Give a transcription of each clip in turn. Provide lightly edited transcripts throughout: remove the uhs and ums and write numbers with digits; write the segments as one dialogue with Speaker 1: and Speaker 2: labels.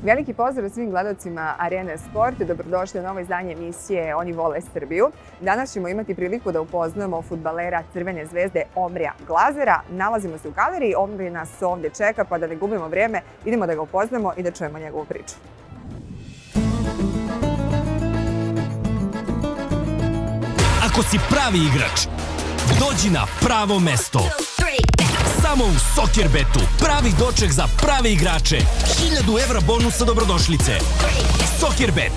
Speaker 1: Veliki pozdrav svim gledalcima Arene Sport. Dobrodošli u novo izdanje emisije Oni vole Srbiju. Danas ćemo imati priliku da upoznamo fudbalera Crvene zvezde Omrija Glazera. Nalazimo se u galeriji, Omri nas ovdje čeka, pa da ne gubimo vrijeme, idemo da ga upoznamo i da čujemo njegovu priču.
Speaker 2: Ako si pravi igrač, dođi na pravo mesto. Samo u Soccerbetu. Pravi doček za prave igrače. 1000 evra bonusa dobrodošlice. Soccerbet.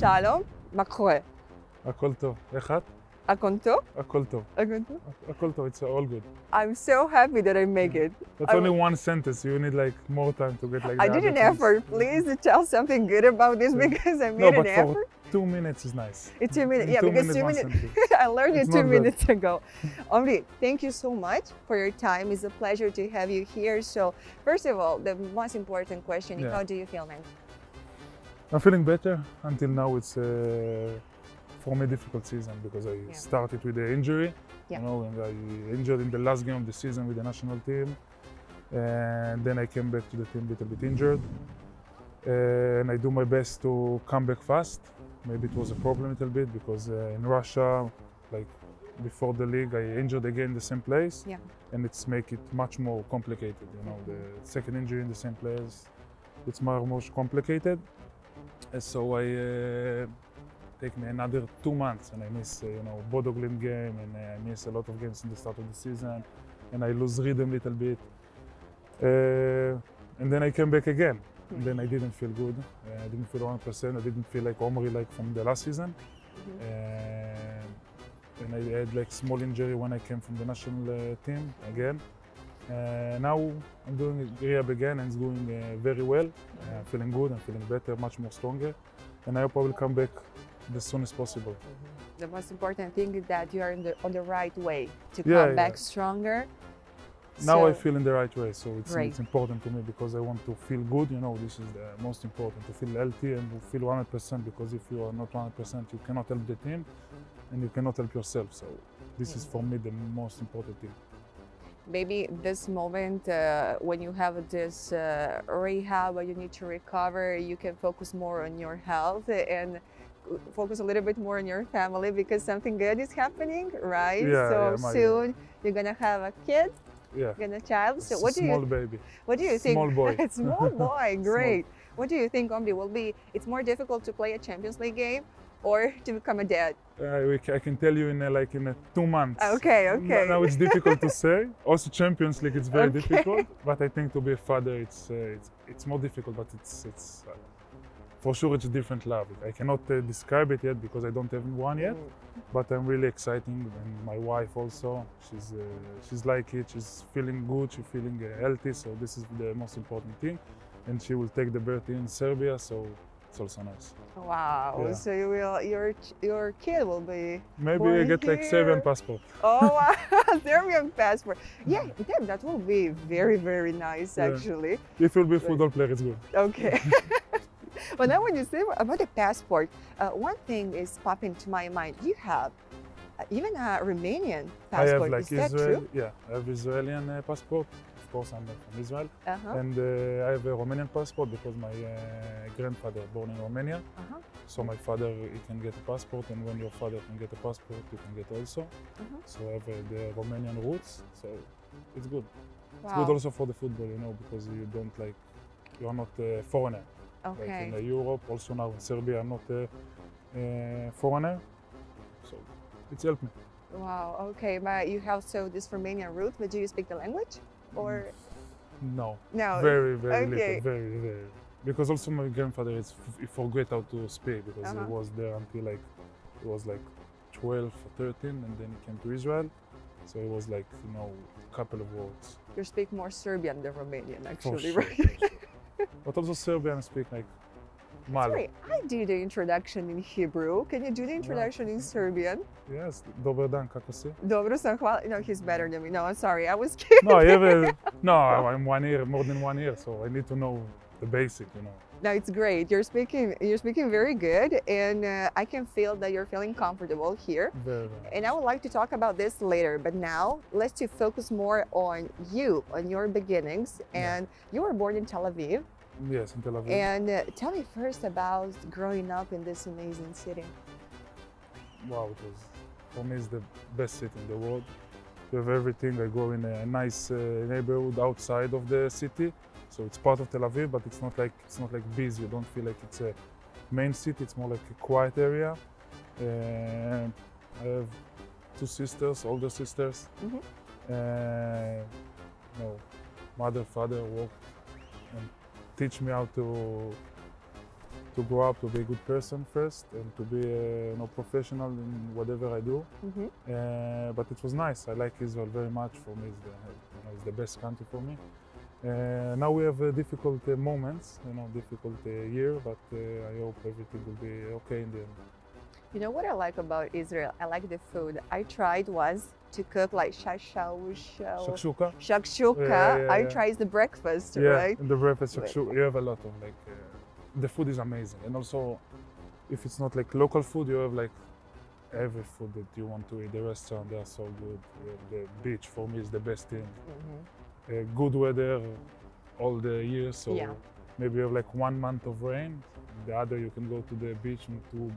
Speaker 1: שלום, מה קורה?
Speaker 3: הכל טוב. איך את?
Speaker 1: הכל טוב?
Speaker 3: הכל טוב.
Speaker 1: הכל טוב?
Speaker 3: הכל טוב, it's all good.
Speaker 1: I'm so happy that I make it.
Speaker 3: That's only one sentence, you need like more time to get like
Speaker 1: I
Speaker 3: the
Speaker 1: did
Speaker 3: other
Speaker 1: an
Speaker 3: things.
Speaker 1: effort. Please tell something good about this because I
Speaker 3: No,
Speaker 1: made
Speaker 3: but
Speaker 1: an
Speaker 3: for
Speaker 1: effort.
Speaker 3: 2 minutes is nice.
Speaker 1: It's 2 minutes,
Speaker 3: In
Speaker 1: yeah,
Speaker 3: 2
Speaker 1: because 2
Speaker 3: minutes, one
Speaker 1: minutes,
Speaker 3: sentence.
Speaker 1: I learned it
Speaker 3: It's
Speaker 1: 2
Speaker 3: not bad.
Speaker 1: minutes ago. Omri, thank you so much for your time. It's a pleasure to have you here. So, first of all, the most important question,
Speaker 3: Yeah.
Speaker 1: how do you feel, man?
Speaker 3: I'm feeling better. Until now it's for me difficult season because I started with the injury,
Speaker 1: Yeah.
Speaker 3: you know, and I injured in the last game of the season with the national team. And then I came back to the team a little bit injured. And I do my best to come back fast. Maybe it was a problem a little bit because in Russia, like before the league, I injured again in the same place.
Speaker 1: Yeah.
Speaker 3: And it's make it much more complicated, you know, the second injury in the same place, it's more complicated. So I take me another 2 months and I miss, you know, Bodo Glimt game and I miss a lot of games in the start of the season and I lose rhythm a little bit. And then I came back again. And then I didn't feel good. I didn't feel 100%. I didn't feel like Omri like from the last season. And I had like small injury when I came from the national team again. Now I'm doing rehab again and it's going very well. I'm feeling good, I'm feeling better, much more stronger. And I hope I will come back as soon as possible.
Speaker 1: The most important thing is that you are on the right way to
Speaker 3: Yeah,
Speaker 1: come
Speaker 3: yeah.
Speaker 1: back stronger.
Speaker 3: Now
Speaker 1: So-
Speaker 3: I feel in the right way, so
Speaker 1: Great.
Speaker 3: it's important to me because I want to feel good, you know, this is the most important, to feel healthy and to feel 100% because if you are not 100% you cannot help the team and you cannot help yourself, so this is for me the most important thing.
Speaker 1: Maybe this moment when you have this rehab, where you need to recover, you can focus more on your health and focus a little bit more on your family because something good is happening, right?
Speaker 3: Yeah,
Speaker 1: so
Speaker 3: yeah,
Speaker 1: soon you're gonna have a kid,
Speaker 3: Yeah.
Speaker 1: gonna child. So
Speaker 3: It's a small baby.
Speaker 1: what do you think?
Speaker 3: Small boy.
Speaker 1: Small boy, great. What do you think, Omri, will be? It's more difficult to play a Champions League game or to become a dad?
Speaker 3: I can tell you in 2 months.
Speaker 1: Okay.
Speaker 3: Now it's difficult to say. Also Champions League, it's very
Speaker 1: Okay.
Speaker 3: difficult. But I think to be a father, it's more difficult. But it's for sure it's a different love. I cannot describe it yet because I don't have one yet. But I'm really exciting, and my wife also. She's like it. She's feeling good. She's feeling healthy. So this is the most important thing. And she will take the birth in Serbia. So it's also nice.
Speaker 1: Wow.
Speaker 3: Yeah.
Speaker 1: So your kid will be
Speaker 3: Maybe
Speaker 1: born
Speaker 3: I get like
Speaker 1: here.
Speaker 3: Serbian passport.
Speaker 1: Oh, wow. Serbian passport. Yeah, that will be very, very nice,
Speaker 3: Yeah.
Speaker 1: actually.
Speaker 3: If you'll be a football player, it's good.
Speaker 1: Okay. But now when you say about the passport, one thing is popping to my mind. You have even a Romanian passport.
Speaker 3: I have like
Speaker 1: is that
Speaker 3: Israel.
Speaker 1: true?
Speaker 3: Yeah, I have Israeli passport. Of course, I'm from Israel.
Speaker 1: Uh-huh.
Speaker 3: And I have a Romanian passport because my grandfather born in Romania.
Speaker 1: Uh-huh.
Speaker 3: So my father, he can get a passport, and when your father can get a passport, you can get also.
Speaker 1: Uh-huh.
Speaker 3: So I have the Romanian roots. So it's good. It's
Speaker 1: Wow.
Speaker 3: good also for the football, you know, because you don't like, you are not a foreigner. Like
Speaker 1: Okay.
Speaker 3: in Europe, also now in Serbia, I'm not a foreigner. So it's helped me.
Speaker 1: Wow. Okay. But you have this Romanian root. But do you speak the language, or
Speaker 3: No.
Speaker 1: no?
Speaker 3: Very, very
Speaker 1: Okay.
Speaker 3: little, very. Because also my grandfather he forgot how to speak because he
Speaker 1: Uh-huh.
Speaker 3: was there until he was 12 or 13, and then he came to Israel. So it was like, you know, a couple of words.
Speaker 1: You speak more Serbian than Romanian,
Speaker 3: For
Speaker 1: actually,
Speaker 3: sure,
Speaker 1: right?
Speaker 3: for sure. But also Serbian speak like malo.
Speaker 1: Sorry, I do the introduction in Hebrew. Can you do the introduction in Serbian?
Speaker 3: Yes, dobar dan, kako si?
Speaker 1: Dobro sam, hvala. No, he's better than me. No, I'm sorry, I was kidding.
Speaker 3: No, I'm 1 year, more than 1 year, so I need to know the basic, you know.
Speaker 1: No, it's great. You're speaking very good, and I can feel that you're feeling comfortable here.
Speaker 3: Very, very
Speaker 1: And I would like to talk about this later, but now let's to focus more on you, on your beginnings. And you were born in Tel Aviv.
Speaker 3: Yes, in Tel Aviv.
Speaker 1: And tell me first about growing up in this amazing city.
Speaker 3: Wow, it was, for me, it's the best city in the world. You have everything. I grew in a nice neighborhood outside of the city. So it's part of Tel Aviv, but it's not like busy. You don't feel like it's a main city. It's more like a quiet area. I have two sisters, older sisters. No, mother, father worked and teach me how to grow up, to be a good person first, and to be professional in whatever I do. But it was nice. I like Israel very much. For me, it's the best country for me. Now we have difficult moments, difficult year, but I hope everything will be okay in the end.
Speaker 1: You know what I like about Israel? I like the food. I tried once to cook like
Speaker 3: Shakshuka.
Speaker 1: Shakshuka. I tried the breakfast, right?
Speaker 3: In the breakfast, shakshuka. You have a lot of the food is amazing, and also if it's not like local food, you have like every food that you want to eat. The restaurant, they are so good. The beach for me is the best thing. Good weather all the year, so maybe you have like 1 month of rain. The other you can go to the beach and to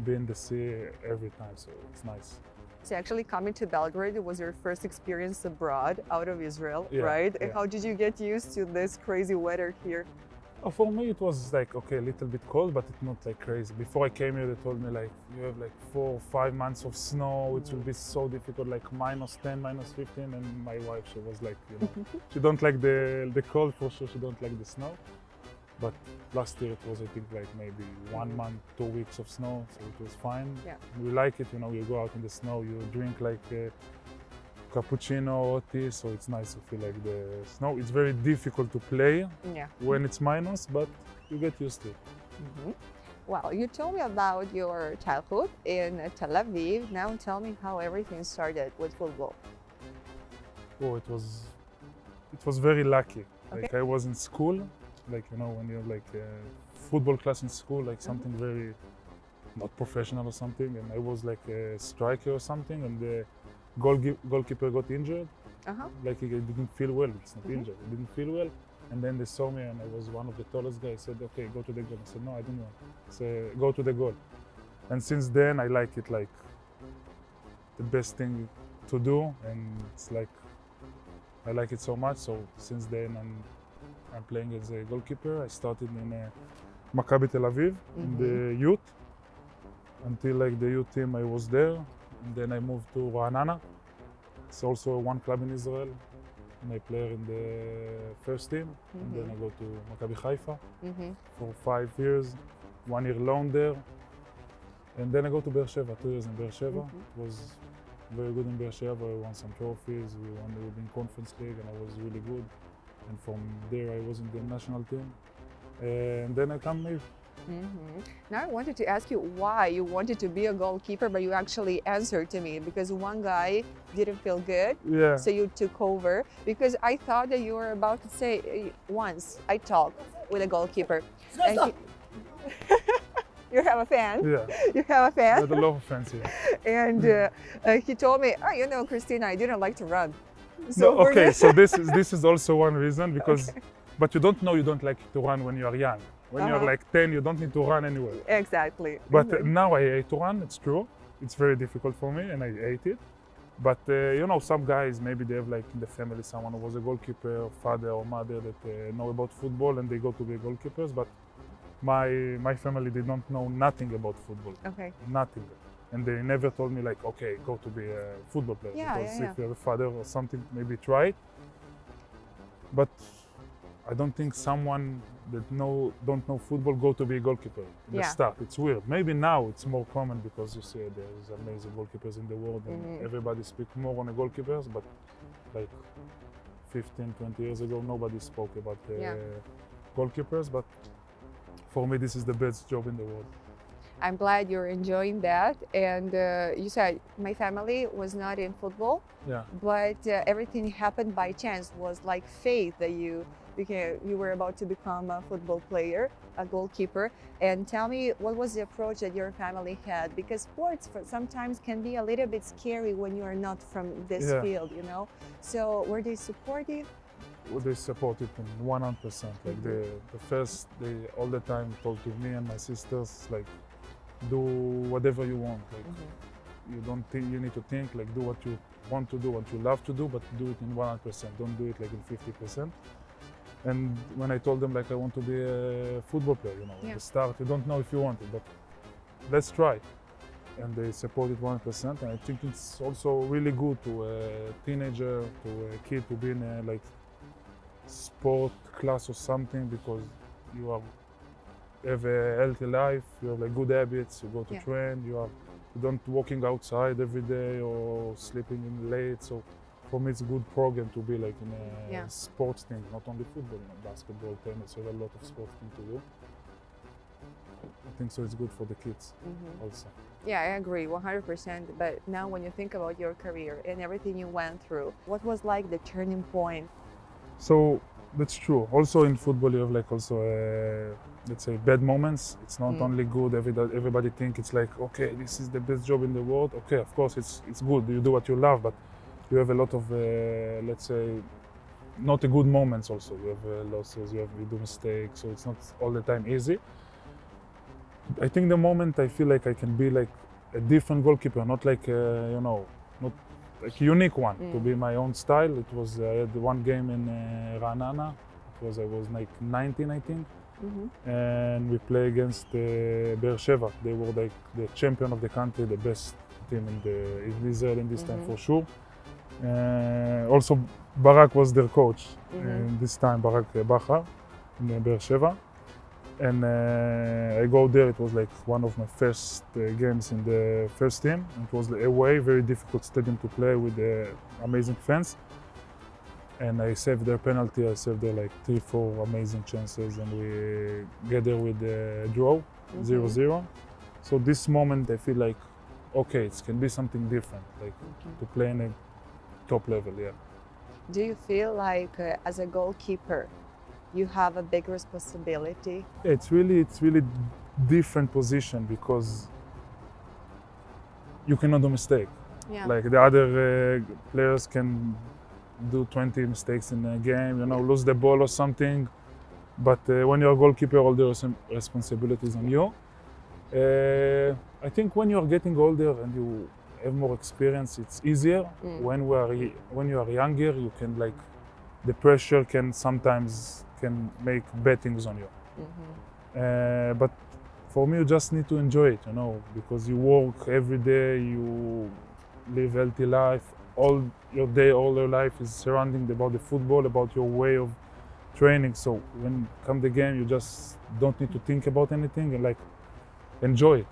Speaker 3: be in the sea every time, so it's nice.
Speaker 1: So actually coming to Belgrade was your first experience abroad out of Israel, right? And how did you get used to this crazy weather here?
Speaker 3: For me, it was like, okay, a little bit cold, but it's not like crazy. Before I came here, they told me like, you have like 4 or 5 months of snow. It will be so difficult, like -10, -15. And my wife, she was like, she don't like the cold for sure. She don't like the snow. But last year it was, I think, like maybe 1 month, 2 weeks of snow. So it was fine. We like it, you go out in the snow, you drink like cappuccino or tea, so it's nice to feel like the snow. It's very difficult to play when it's minus, but you get used to it.
Speaker 1: Well, you told me about your childhood in Tel Aviv. Now tell me how everything started with football.
Speaker 3: Oh, it was very lucky. Like I was in school, like when you have like a football class in school, like something very not professional or something, and I was like a striker or something, and the goalkeeper got injured. Like he didn't feel well. It's not injured. He didn't feel well, and then they saw me, and I was one of the tallest guys. I said, "Okay, go to the goal." I said, "No, I don't want." I said, "Go to the goal." And since then, I like it like the best thing to do, and it's like I like it so much. So since then, I'm playing as a goalkeeper. I started in Maccabi Tel Aviv in the youth. Until like the youth team, I was there. And then I moved to Ra'anana. It's also one club in Israel. And I play in the first team. And then I go to Maccabi Haifa for 5 years, 1 year loan there. And then I go to Be'er Sheva, 2 years in Be'er Sheva. It was very good in Be'er Sheva. I won some trophies. We won the Conference League, and I was really good. And from there, I was in the national team. And then I come here.
Speaker 1: Now I wanted to ask you why you wanted to be a goalkeeper, but you actually answered to me because one guy didn't feel good, so you took over. Because I thought that you were about to say, once I talked with a goalkeeper. And you have a fan?
Speaker 3: Yeah.
Speaker 1: You have a fan?
Speaker 3: There's a lot of fans here.
Speaker 1: And he told me, oh, Christina, I didn't like to run.
Speaker 3: So no, okay, so this is also one reason, because, but you don't know you don't like to run when you are young. When you're like 10, you don't need to run anywhere.
Speaker 1: Exactly.
Speaker 3: But now I hate to run, it's true. It's very difficult for me, and I hate it. But some guys, maybe they have like in the family someone who was a goalkeeper, or father or mother that know about football, and they go to be goalkeepers. But my family, they don't know nothing about football. Nothing. And they never told me like, okay, go to be a football player. Because if you have a father or something, maybe try it. But I don't think someone that don't know football go to be a goalkeeper in the start. It's weird. Maybe now it's more common because you see there's amazing goalkeepers in the world, and everybody speaks more on the goalkeepers. But like 15, 20 years ago, nobody spoke about the goalkeepers. But for me, this is the best job in the world.
Speaker 1: I'm glad you're enjoying that. And you said my family was not in football, but everything happened by chance. Was like faith that you you were about to become a football player, a goalkeeper. And tell me, what was the approach that your family had? Because sports sometimes can be a little bit scary when you are not from this field, you know? So were they supportive?
Speaker 3: Well, they supported them 100%. Like the first, they all the time told to me and my sisters, like, do whatever you want. Like, you don't think you need to think. Like, do what you want to do, what you love to do, but do it in 100%. Don't do it like in 50%. And when I told them like I want to be a football player, you know, at the start you don't know if you want it, but let's try. And they supported 100%. And I think it's also really good to a teenager, to a kid, to be in a like sport class or something, because you have a healthy life, you have like good habits, you go to train, you don't walking outside every day or sleeping in late. So for me it's a good program to be like in a sports thing, not only football, you know, basketball, tennis, you have a lot of sports things to do. I think so it's good for the kids also.
Speaker 1: Yeah, I agree 100%. But now when you think about your career and everything you went through, what was like the turning point?
Speaker 3: So that's true. Also in football you have like also let's say bad moments. It's not only good. Everybody think it's like, okay, this is the best job in the world. Okay, of course it's good. You do what you love, but you have a lot of let's say not a good moments also. You have losses. You do mistakes. So it's not all the time easy. I think the moment I feel like I can be like a different goalkeeper, not like you know, not like a unique one, to be my own style. It was I had one game in Ra'anana. I was like 19, I think, and we play against Be'er Sheva. They were like the champion of the country, the best team in Israel in this time for sure. Also, Barak was their coach this time, Barak Bacha in Be'er Sheva. And I go there, it was like one of my first games in the first team. It was away, very difficult stadium to play with amazing fans. And I saved their penalty, I saved their like 3-4 amazing chances, and we get there with a draw, 0-0. So this moment I feel like, okay, it can be something different, like to play in a top level,
Speaker 1: Do you feel like as a goalkeeper, you have a big responsibility?
Speaker 3: It's really different position, because you cannot do mistake. Like the other players can do 20 mistakes in a game, you know, lose the ball or something. But when you're a goalkeeper, all the responsibilities on you. I think when you're getting older and you have more experience, it's easier. When you are younger, you can like, the pressure can sometimes make bad things on you. But for me, you just need to enjoy it, you know, because you work every day, you live healthy life. All your life is surrounding about the football, about your way of training. So when come the game, you just don't need to think about anything and like enjoy it.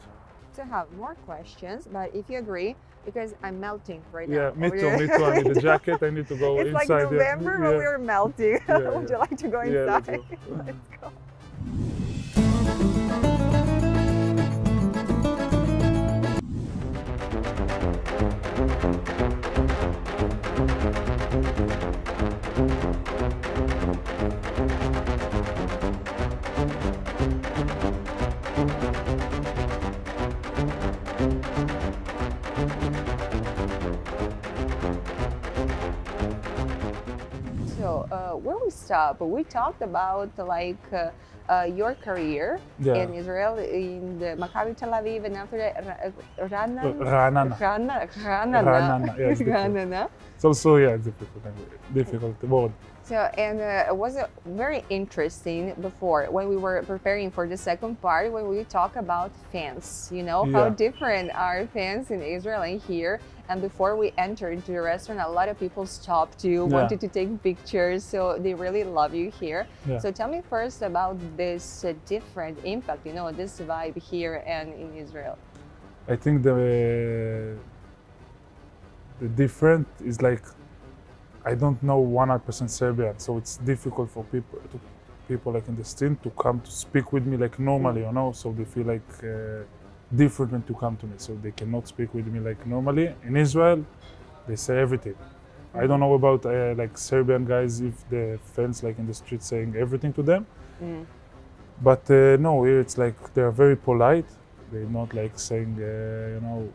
Speaker 1: To have more questions, but if you agree, because I'm melting right now.
Speaker 3: Yeah, me too. I need the jacket. I need to go
Speaker 1: it's
Speaker 3: inside.
Speaker 1: It's like November, but we're melting. Would you like to go inside?
Speaker 3: Let's
Speaker 1: go. Where we stop, we talked about like your career in Israel, in the Maccabi Tel Aviv, and after that, Ra'anana.
Speaker 3: It's also difficult word.
Speaker 1: So, and it was very interesting before when we were preparing for the second part, when we talk about fans, you know, how different are fans in Israel and here. And before we entered into the restaurant, a lot of people stopped you, wanted to take pictures, so they really love you here. So tell me first about this different impact, you know, this vibe here and in Israel.
Speaker 3: I think the different is like, I don't know 100% Serbian, so it's difficult for people like in the street to come to speak with me like normally, you know, so they feel like different when to come to me, so they cannot speak with me like normally. In Israel, they say everything. I don't know about like Serbian guys if the fans like in the street saying everything to them. But no, here it's like they're very polite. They're not like saying, you know,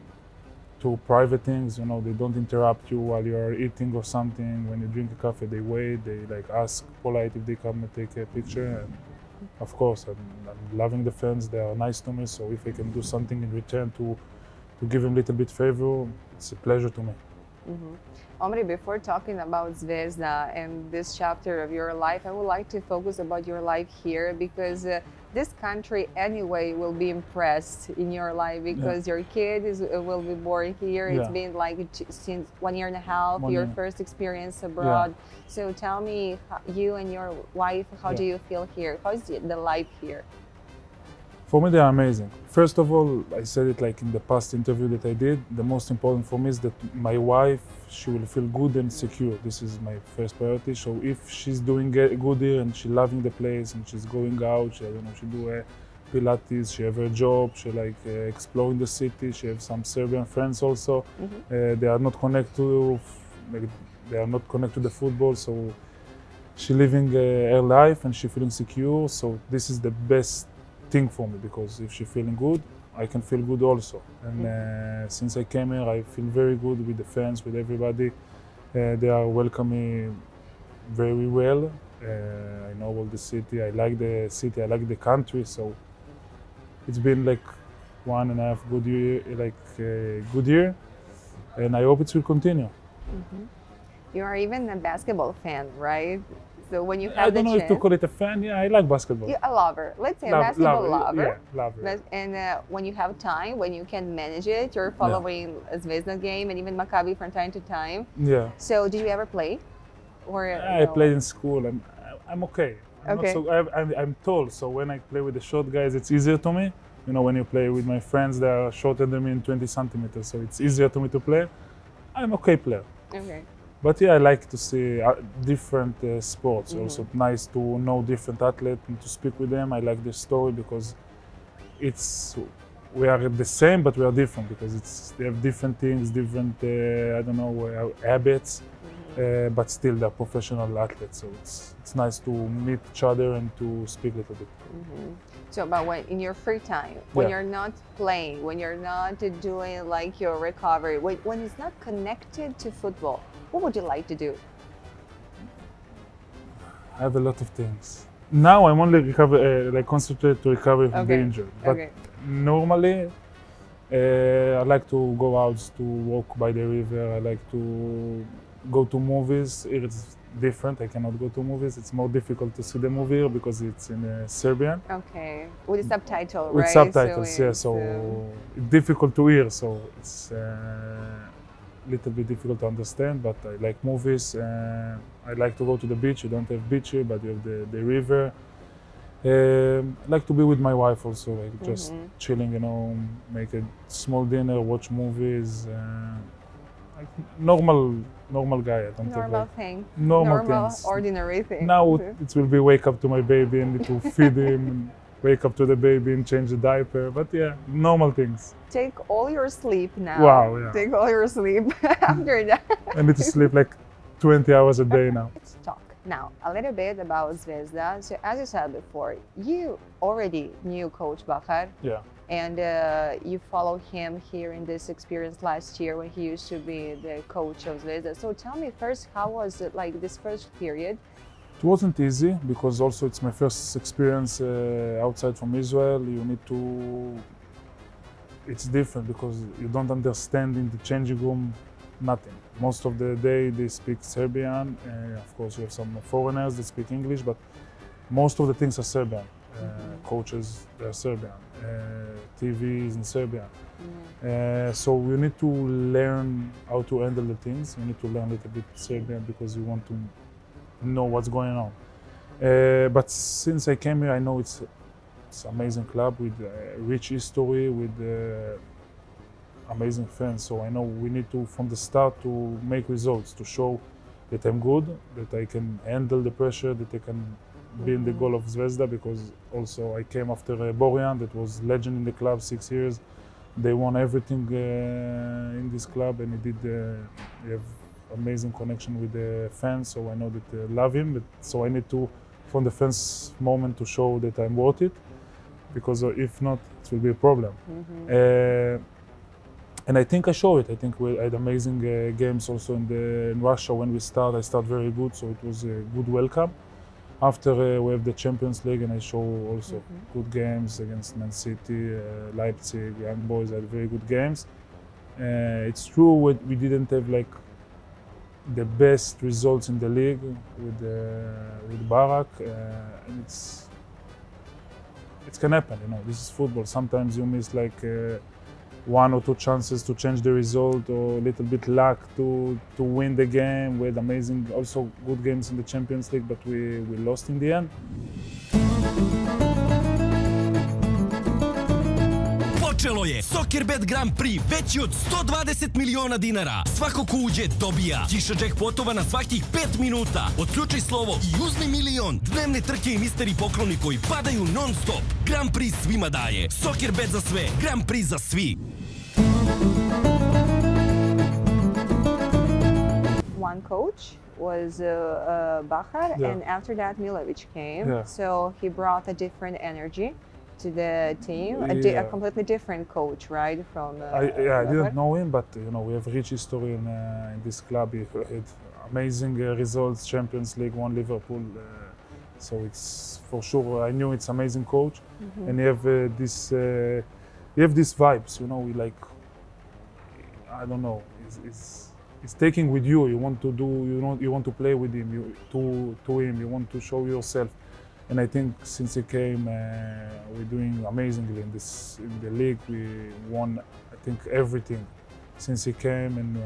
Speaker 3: too private things. You know, they don't interrupt you while you're eating or something. When you drink a coffee, they wait. They like ask polite if they come and take a picture. And of course, I'm loving the fans. They are nice to me. So if I can do something in return to give them a little bit favor, it's a pleasure to me.
Speaker 1: Omri, before talking about Zvezda and this chapter of your life, I would like to focus about your life here because this country anyway will be impressed in your life because your kid will be born here. It's been like since 1 year and a half, your first experience abroad. So tell me, you and your wife, how do you feel here? How's the life here?
Speaker 3: For me, they are amazing. First of all, I said it like in the past interview that I did, the most important for me is that my wife, she will feel good and secure. This is my first priority. So if she's doing good here and she's loving the place and she's going out, she, I don't know, she do Pilates, she have her job, she like exploring the city, she have some Serbian friends also. They are not connected to, the football, so she living her life and she feeling secure. So this is the best thing for me because if she's feeling good, I can feel good also. And since I came here, I feel very good with the fans, with everybody. They are welcoming me very well. I know all the city. I like the city. I like the country. So it's been like 1.5 good year, and I hope it will continue.
Speaker 1: You are even a basketball fan, right? So when you have
Speaker 3: I don't know if to call it a fan. Yeah, I like basketball.
Speaker 1: You're a lover. Let's say a basketball lover.
Speaker 3: Yeah, lover.
Speaker 1: And when you have time, when you can manage it, you're following a Zvezda game and even Maccabi from time to time.
Speaker 3: Yeah.
Speaker 1: So did you ever play? Or
Speaker 3: I played in school. I'm okay.
Speaker 1: Okay.
Speaker 3: I'm tall, so when I play with the short guys, it's easier to me. You know, when you play with my friends, they are shorter than me in 20 centimeters, so it's easier to me to play. I'm okay player.
Speaker 1: Okay.
Speaker 3: But yeah, I like to see different sports. Also, nice to know different athletes and to speak with them. I like their story because we are the same, but we are different because they have different things, different I don't know habits, but still they're professional athletes. So it's nice to meet each other and to speak a little bit.
Speaker 1: So, but when in your free time, when you're not playing, when you're not doing like your recovery, when it's not connected to football, what would you like to do?
Speaker 3: I have a lot of things. Now I'm only concentrate to recover from the injury. But normally, I like to go out to walk by the river. I like to go to movies. Here it's different. I cannot go to movies. It's more difficult to see the movie here because it's in Serbian.
Speaker 1: Okay, with a subtitle, right?
Speaker 3: With subtitles, so so it's difficult to hear. So it's little bit difficult to understand, but I like movies. I like to go to the beach. You don't have beach here, but you have the river. I like to be with my wife also, like just chilling, you know, make a small dinner, watch movies. Like normal guy. I don't
Speaker 1: normal
Speaker 3: have,
Speaker 1: thing.
Speaker 3: Normal things.
Speaker 1: Ordinary thing.
Speaker 3: Now it will be wake up to my baby and to feed him. Wake up to the baby and change the diaper, but yeah, normal things.
Speaker 1: Take all your sleep now.
Speaker 3: Wow, yeah.
Speaker 1: Take all your sleep after that.
Speaker 3: I need to sleep like 20 hours a day now.
Speaker 1: Let's talk now a little bit about Zvezda. So as you said before, you already knew Coach Bahar.
Speaker 3: Yeah.
Speaker 1: And you followed him here in this experience last year when he used to be the coach of Zvezda. So tell me first, how was it like this first period?
Speaker 3: It wasn't easy because also it's my first experience outside from Israel. You need to, it's different because you don't understand in the changing room nothing. Most of the day they speak Serbian. Of course you have some foreigners that speak English, but most of the things are Serbian. Coaches, they're Serbian. TV is in Serbian. So you need to learn how to handle the things. You need to learn a little bit Serbian because you want to know what's going on. But since I came here, I know it's amazing club with rich history, with amazing fans. So I know we need to, from the start, to make results, to show that I'm good, that I can handle the pressure, that I can be in the goal of Zvezda, because also I came after Borjan, that was legend in the club, 6 years. They won everything in this club, and he did have amazing connection with the fans, so I know that they love him. So I need to, from the fans moment, to show that I'm worth it, because if not, it will be a problem. And I think I show it. I think we had amazing games also in Russia when we start. I start very good, so it was a good welcome. After we have the Champions League, and I show also good games against Man City, Leipzig, Young Boys had very good games. It's true we didn't have like the best results in the league with Barak, and it can happen. You know, this is football. Sometimes you miss like 1 or 2 chances to change the result, or a little bit luck to win the game. We had amazing, also good games in the Champions League, but we lost in the end.
Speaker 2: Počelo je Soccerbet Grand Prix, veći od 120 miliona dinara. Svako ko uđe dobija. Tiša jackpotova na svakih 5 minuta. Otključaj slovo i uzmi milion. Dnevne trke i misteri pokloni koji padaju non stop. Grand Prix svima daje. Soccerbet za sve, Grand Prix za svi.
Speaker 1: One coach was Bahar, and after that Milovic came. So he brought a different energy to the team, a completely different coach, right? From
Speaker 3: I didn't know him, but you know, we have rich history in this club. He had amazing results, Champions League, won Liverpool. So it's for sure. I knew it's amazing coach, and you have these vibes. You know, we like, I don't know. It's taking with you. You want to do. You want to play with him. To him. You want to show yourself. And I think since he came, we're doing amazingly in the league. We won, I think, everything since he came, and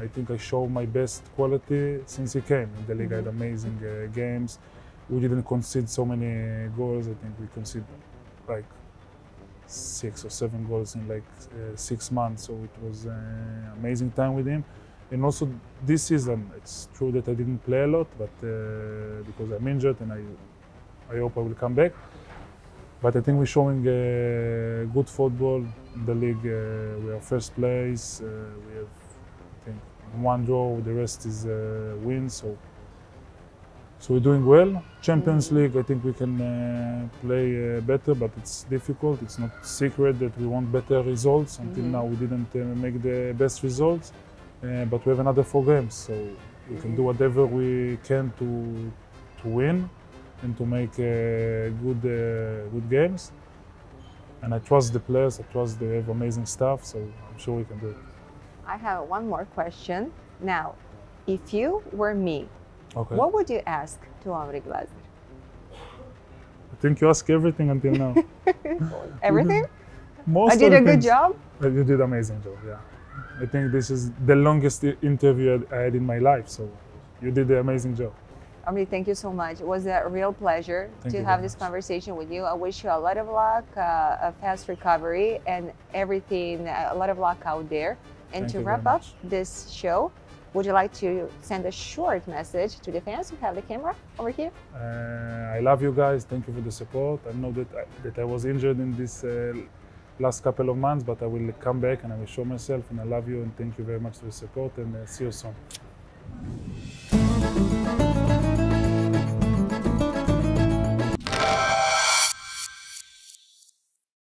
Speaker 3: I think I showed my best quality since he came in the league. I had amazing games. We didn't concede so many goals. I think we conceded like 6 or 7 goals in like 6 months. So it was an amazing time with him. And also this season, it's true that I didn't play a lot, but because I'm injured, and I hope I will come back. But I think we're showing good football in the league. We are first place. We have, I think, 1 draw. The rest is wins. So we're doing well. Champions League, I think we can play better, but it's difficult. It's not secret that we want better results. Until now, we didn't make the best results. But we have another 4 games, so we can do whatever we can to win and to make good games. And I trust the players. I trust they have amazing staff, so I'm sure we can do it.
Speaker 1: I have one more question. Now, if you were me, what would you ask to Omri Glazer?
Speaker 3: I think you ask everything until now.
Speaker 1: Everything?
Speaker 3: Most
Speaker 1: I did a good job?
Speaker 3: You did an amazing job, yeah. I think this is the longest interview I had in my life, so you did an amazing job.
Speaker 1: Omri, thank you so much. It was a real pleasure to have this conversation with you. I wish you a lot of luck, a fast recovery, and everything, a lot of luck out there. And to wrap up this show, would you like to send a short message to the fans who have the camera over here?
Speaker 3: I love you guys. Thank you for the support. I know that I was injured in this last couple of months, but I will come back and I will show myself, and I love you and thank you very much for the support, and see you soon.